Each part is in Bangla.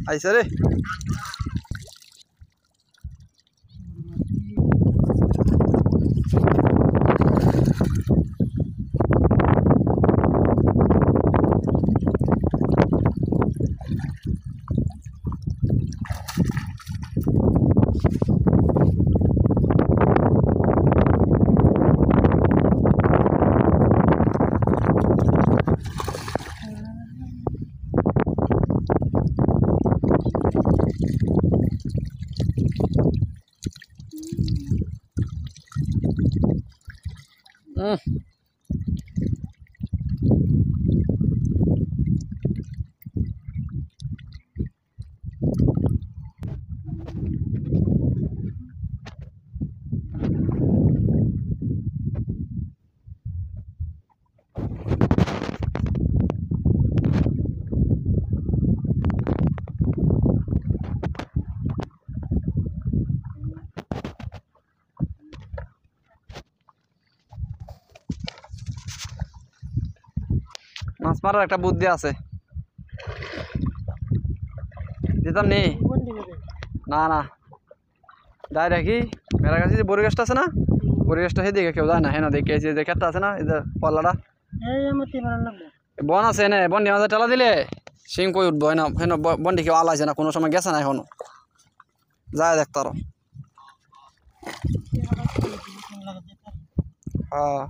আইসা রে মাছ মারার একটা বুদ্ধি আছে দিতাম নি না না যাই দেখি মেরা কাছে যে বড়ি গাছটা আছে না বড়ি গাছটা সেদিকে কেউ যায় না হেন দেখি যে ক্ষেতটা আছে না এই যে পল্লাটা বন আছে এনে বন্ডি মাঝে টেলা দিলে সিং কই উঠবো না হেন বন্ডি কেউ আলাইছে না কোনো সময় গেছে না এখনো যায় দেখতে আরো হ্যাঁ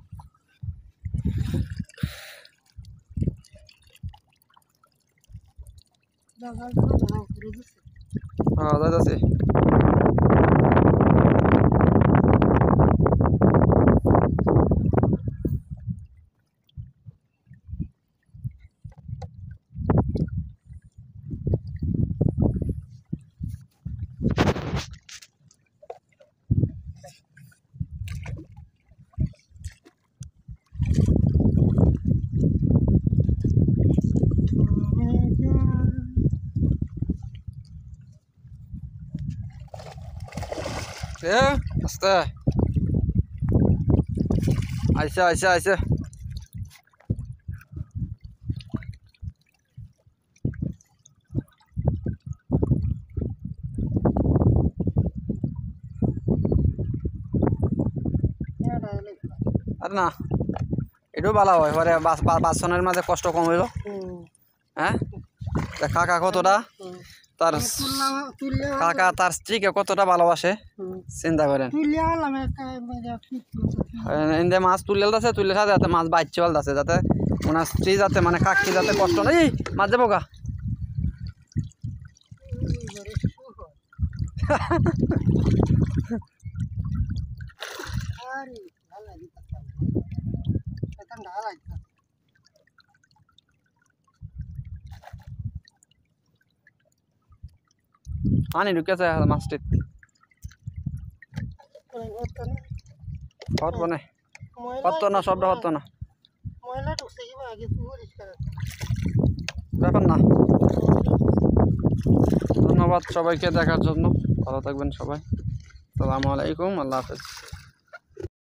হ্যাঁ যাইতেছি আস্তে আইসা আইসা আইসা আরে না এটাও ভালো হয় পরে বাসনের মাঝে কষ্ট কম হইল হ্যাঁ কাকা কতটা তার কাকা তার স্ত্রীকে কতটা ভালোবাসে চিন্তা করেন মাছ তুলে আছে তুলে যাতে মাছ বাইচ্ছে আছে যাতে ওনার স্ত্রী যাতে মানে কাকি যাতে কষ্ট নেই মাছ যাবো গা পানি ঢুকেছে মাছটি হতো না হতো না সবটা হতো না ব্যাপার না ধন্যবাদ সবাইকে দেখার জন্য ভালো থাকবেন সবাই আসসালামু আলাইকুম আল্লাহ হাফেজ